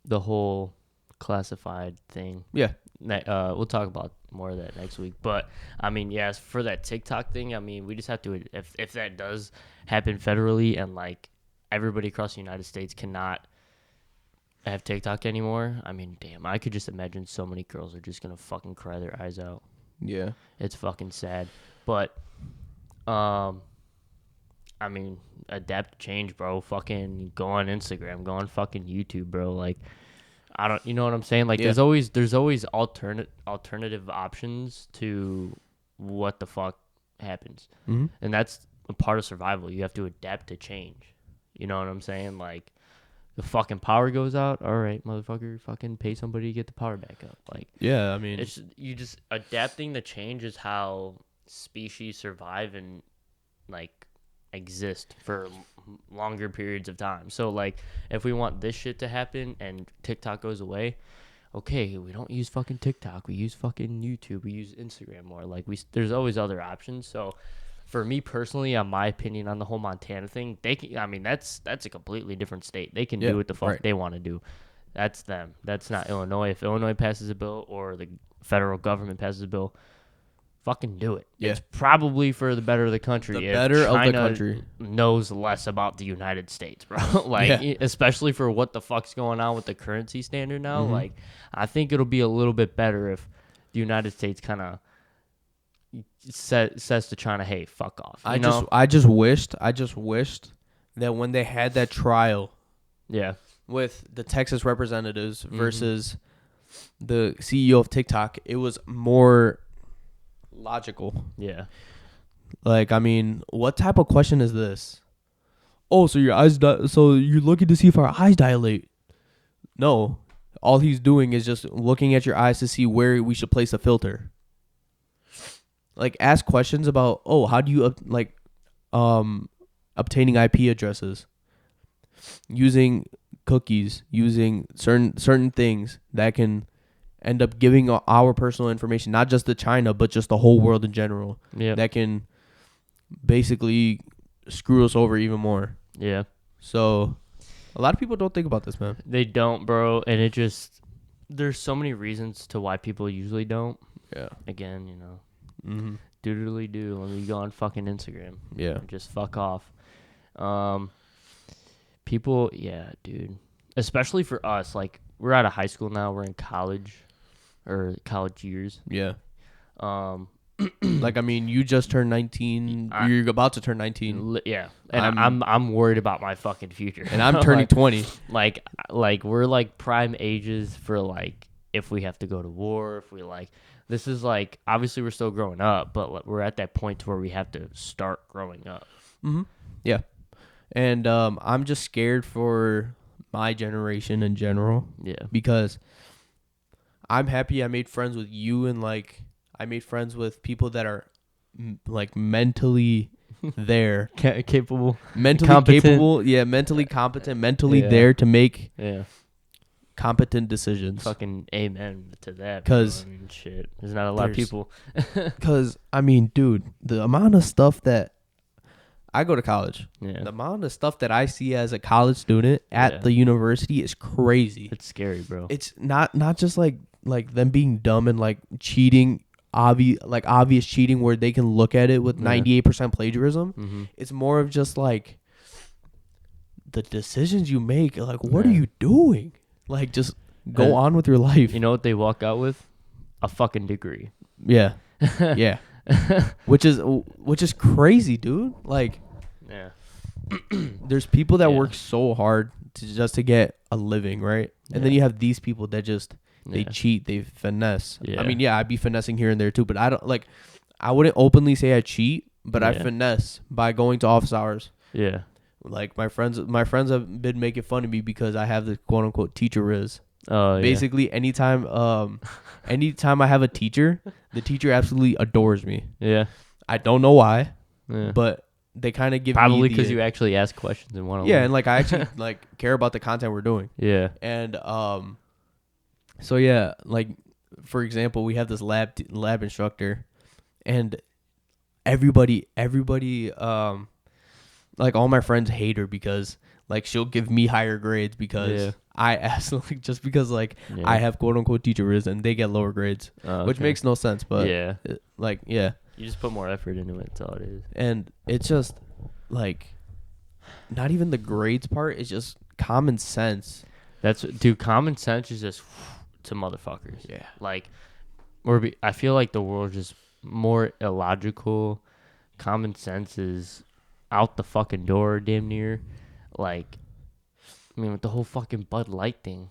the whole classified thing. Yeah. We'll talk about more of that next week. But I mean, yes, for that TikTok thing, I mean, we just have to, if that does happen federally and like everybody across the United States cannot have TikTok anymore, I mean, damn, I could just imagine so many girls are just gonna fucking cry their eyes out. Yeah. It's fucking sad. But I mean, adapt, change, bro. Fucking go on Instagram, go on fucking YouTube, bro. Like, you know what I'm saying? Like, there's always alternative options to what the fuck happens. Mm-hmm. And that's a part of survival. You have to adapt to change. You know what I'm saying? Like, the fucking power goes out. All right, motherfucker, fucking pay somebody to get the power back up. Like, yeah, I mean, it's you just adapting the change is how species survive and like exist for longer periods of time. So like, if we want this shit to happen and TikTok goes away, okay, we don't use fucking TikTok. We use fucking YouTube. We use Instagram more. Like there's always other options. So for me personally, on my opinion on the whole Montana thing, that's a completely different state. They can do what the fuck they want to do. That's them. That's not Illinois. If Illinois passes a bill or the federal government passes a bill, fucking do it. Yeah. It's probably for the better of the country. The better of the country knows less about the United States, bro. Especially for what the fuck's going on with the currency standard now. Mm-hmm. Like, I think it'll be a little bit better if the United States kind of says to China, "Hey, fuck off." I just wished that when they had that trial, with the Texas representatives versus the CEO of TikTok, it was more logical. Yeah. Like, I mean, what type of question is this? Oh, so your eyes so you're looking to see if our eyes dilate? No, all he's doing is just looking at your eyes to see where we should place a filter. Like, ask questions about, how do you obtaining IP addresses, using cookies, using certain things that can end up giving our personal information, not just to China, but just the whole world in general. Yeah. That can basically screw us over even more. Yeah. So a lot of people don't think about this, man. They don't, bro. And it just, there's so many reasons to why people usually don't. Yeah. Again, doodly do. Let me go on fucking Instagram. Yeah. And just fuck off. People, yeah, dude. Especially for us, like we're out of high school now. We're in college, or college years. Yeah. Um, Like, I mean, you just turned 19. You're about to turn 19. Yeah, and I'm worried about my fucking future. And I'm turning 20. Like we're like prime ages for like if we have to go to war, if we like. This is like obviously we're still growing up, but we're at that point to where we have to start growing up. Mm-hmm. Yeah. And I'm just scared for my generation in general. Yeah. Because I'm happy I made friends with you, and like I made friends with people that are like mentally there, Capable, mentally competent. capable, mentally competent, mentally Yeah. there to make Yeah. competent decisions. Fucking amen to that. 'Cause I mean, shit, there's not a lot of there's- people. Because I mean, dude, the amount of stuff that I go to college, Yeah. the amount of stuff that I see as a college student at Yeah. the university is crazy. It's scary, bro. It's not just like them being dumb and like cheating, obvious cheating where they can look at it with Yeah. 98% plagiarism. Mm-hmm. It's more of just like the decisions you make. Like, what are Yeah. you doing? Like, just go on with your life. You know what they walk out with? A fucking degree. Yeah, yeah. which is crazy, dude. Like, Yeah. there's people that Yeah. work so hard to get a living, right? And then Yeah. you have these people that just they Yeah. cheat, they finesse. Yeah. I mean, yeah, I'd be finessing here and there too, but I wouldn't openly say I cheat, but I Yeah. finesse by going to office hours. Yeah. Like my friends have been making fun of me because I have the quote unquote teacher riz. Oh, yeah. Basically, anytime I have a teacher, the teacher absolutely adores me. Yeah. I don't know why, Yeah. but they kind of give Probably me because you actually ask questions and want to. yeah, and like I actually like care about the content we're doing. Yeah. And so yeah, like for example, we have this lab instructor, and everybody like all my friends hate her because like she'll give me higher grades because Yeah. I ask like just because like Yeah. I have quote unquote teacher riz and they get lower grades, Oh, which okay. makes no sense. But yeah. like yeah, You just put more effort into it. That's all it is. and it's just like not even the grades part. It's just common sense. Dude, common sense is just to motherfuckers. Yeah. Like, I feel like the world's just more illogical. Common sense is out the fucking door, damn near. Like, I mean, with the whole fucking Bud Light thing.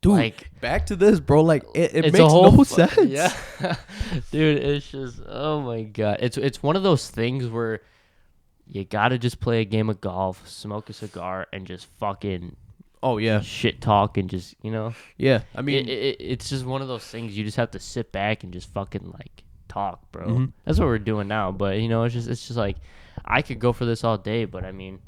Dude, Like, back to this, bro. Like it it's makes a whole no sense. Yeah. Dude, it's just, oh my God. It's one of those things where you gotta just play a game of golf, smoke a cigar, and just fucking Oh yeah, shit talk and just, you know. yeah. I mean, It's just one of those things you just have to sit back and just fucking like talk, bro. Mhm. That's what we're doing now. But you know, it's just like I could go for this all day, but I mean,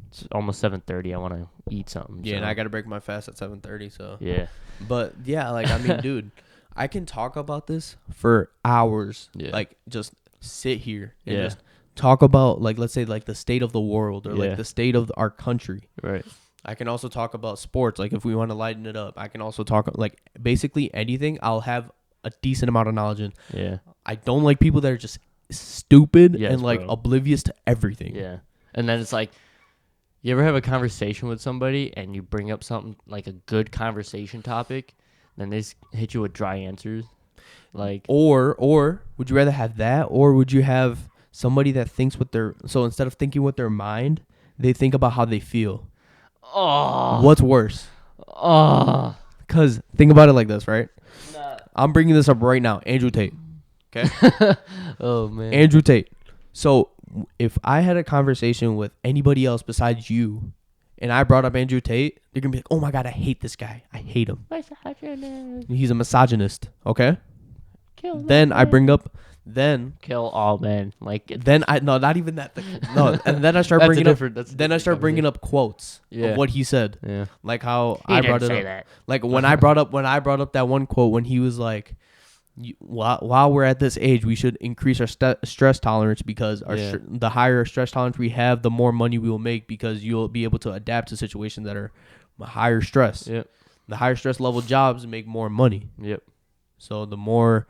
it's almost 7:30. I want to eat something. yeah, so. and I gotta break my fast at 7:30. So Yeah, but yeah, like I mean, dude, I can talk about this for hours. Yeah. Like just sit here and Yeah. just talk about like let's say like the state of the world or Yeah. like the state of our country. right. I can also talk about sports. Like if we want to lighten it up, I can also talk like basically anything. I'll have a decent amount of knowledge in. Yeah, I don't like people that are just stupid Yes, and like bro. oblivious to everything. yeah. And then it's like, you ever have a conversation with somebody and you bring up something like a good conversation topic, then they just hit you with dry answers, like Or would you rather have that, or would you have somebody that thinks with their instead of thinking with their mind, they think about how they feel? oh, What's worse? oh, Because think about it like this, right? nah. I'm bringing this up right now. Andrew Tate. Okay? Oh man, Andrew Tate. So if I had a conversation with anybody else besides you and I brought up Andrew Tate, they're going to be like, oh my God, I hate this guy. I hate him. He's a misogynist. Okay? Then I bring up, kill all men. Like no, not even that. No, and then I start That's a bringing up, different- that's a then I different start bringing up quotes Yeah. of what he said. Yeah. Like how He I didn't brought it say up. that. Like when I brought up that one quote when he was like, while we're at this age, we should increase our stress tolerance because Yeah. the higher stress tolerance we have, the more money we will make because you'll be able to adapt to situations that are higher stress. Yep. The higher stress level jobs make more money. Yep. So the more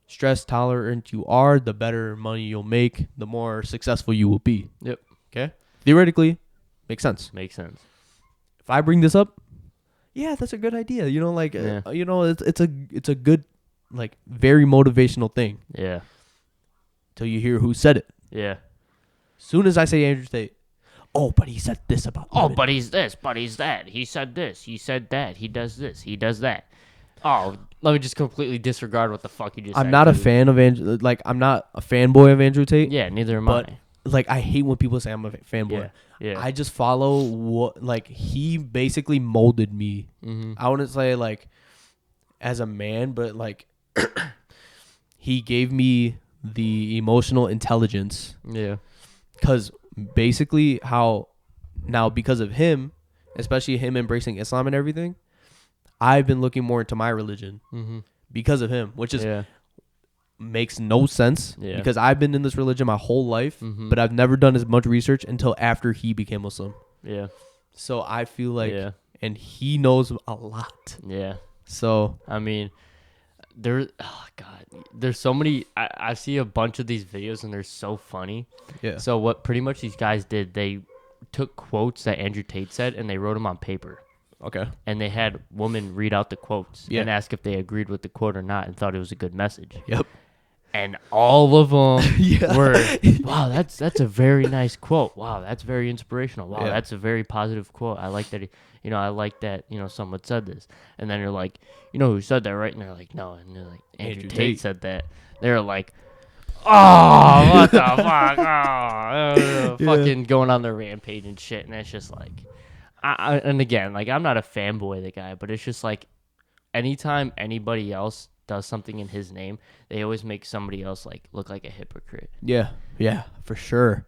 stress tolerant you are, the better money you'll make, the more successful you will be. Yep. Okay? Theoretically, makes sense. Makes sense. If I bring this up, yeah, that's a good idea. You know, like you know, it's a good, like, very motivational thing. Yeah. Till you hear who said it. Yeah. Soon as I say Andrew Tate, oh, but he said this about Oh, women. but he's this, but he's that. He said this, he said that. He does this, he does that. Oh, let me just completely disregard what the fuck you just said. I'm not a fan of Andrew. Like, I'm not a fanboy of Andrew Tate. Yeah, neither am But I. like, I hate when people say I'm a fanboy. Yeah. I just follow what, like, he basically molded me. Mm-hmm. I wouldn't say like as a man, but like he gave me the emotional intelligence. Yeah. Because basically, how now, because of him, especially him embracing Islam and everything, I've been looking more into my religion because of him, which is makes no sense because I've been in this religion my whole life, but I've never done as much research until after he became Muslim. Yeah. So I feel like, and he knows a lot. Yeah. So I mean, there's so many. I see a bunch of these videos and they're so funny. yeah. So what pretty much these guys did, they took quotes that Andrew Tate said and they wrote them on paper. Okay. And they had women read out the quotes and ask if they agreed with the quote or not and thought it was a good message. Yep. And all of them were, wow, that's a very nice quote. Wow, that's very inspirational. Wow, that's a very positive quote. I like that. I like that. Someone said this. And then you're like, who said that, right? And they're like, no. And they're like, Andrew Tate said that. They're like, oh, what the fuck? Oh, fucking going on their rampage and shit. And it's just like, and again, like, I'm not a fanboy of the guy, but it's just like, anytime anybody else does something in his name, they always make somebody else like look like a hypocrite. Yeah, for sure.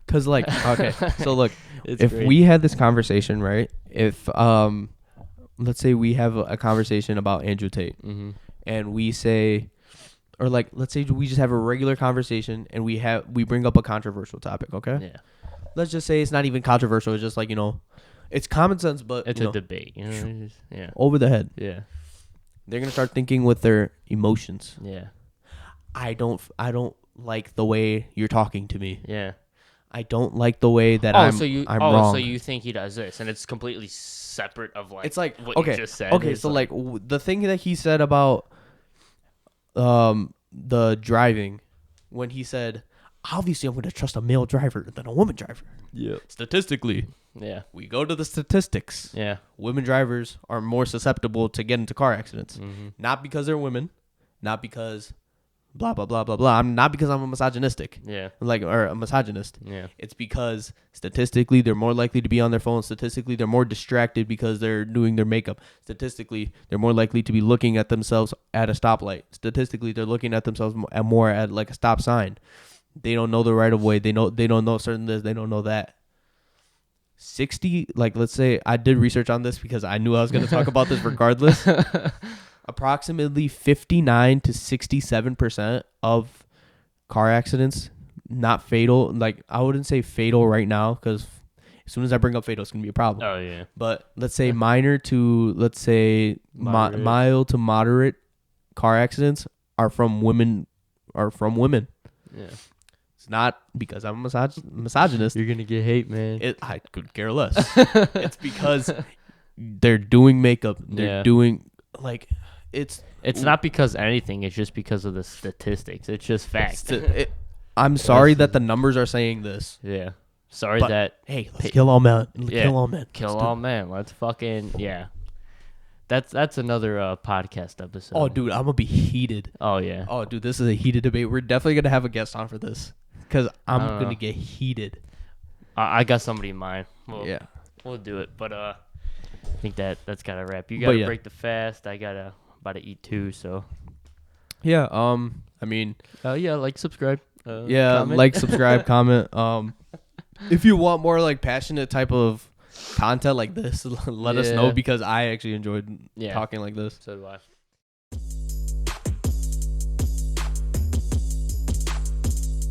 Cause like, okay, so look, if great. we had this conversation, right? If let's say we have a conversation about Andrew Tate, and we say, or like, let's say we just have a regular conversation, and we bring up a controversial topic, okay? Yeah. Let's just say it's not even controversial. It's just like, it's common sense, but It's a debate. Yeah. over the head. Yeah. They're gonna start thinking with their emotions. Yeah. I don't like the way you're talking to me. Yeah. I don't like the way that I'm wrong. So you think he does this, and it's completely separate of like. It's like what okay, you just said. Okay, so like the thing that he said about the driving, when he said, obviously I'm going to trust a male driver than a woman driver. Yeah. Statistically, we go to the statistics. Yeah. Women drivers are more susceptible to get into car accidents, not because they're women, not because blah blah blah blah blah. Not because I'm a misogynistic. Yeah. Or a misogynist. Yeah. It's because statistically they're more likely to be on their phone. Statistically, they're more distracted because they're doing their makeup. Statistically, they're more likely to be looking at themselves at a stoplight. Statistically, they're looking at themselves more at like a stop sign. They don't know the right of way. They don't know certain this. They don't know that. 60, like, let's say I did research on this because I knew I was going to talk about this regardless. Approximately 59 to 67% of car accidents, not fatal. Like, I wouldn't say fatal right now because as soon as I bring up fatal, it's going to be a problem. Oh, yeah. But let's say minor to, let's say, mild to moderate car accidents are from women. Yeah. It's not because I'm a misogynist. You're gonna get hate, man. I could care less. It's because they're doing makeup. They're doing like it's not because of anything. It's just because of the statistics. It's just fact. I'm sorry that the numbers are saying this. Yeah. Sorry but, that. Hey, let's kill all men. Kill all men. Kill all men. Let's fucking That's another podcast episode. Oh, dude, I'm gonna be heated. Oh yeah. Oh, dude, this is a heated debate. We're definitely gonna have a guest on for this because I'm gonna get heated. I got somebody in mind. We'll do it. But I think that's gotta wrap. You gotta break the fast. I gotta about to eat too. So yeah. I mean. Like, subscribe. Comment. Like, subscribe, comment. If you want more like passionate type of content like this, let us know because I actually enjoyed talking like this. So do I.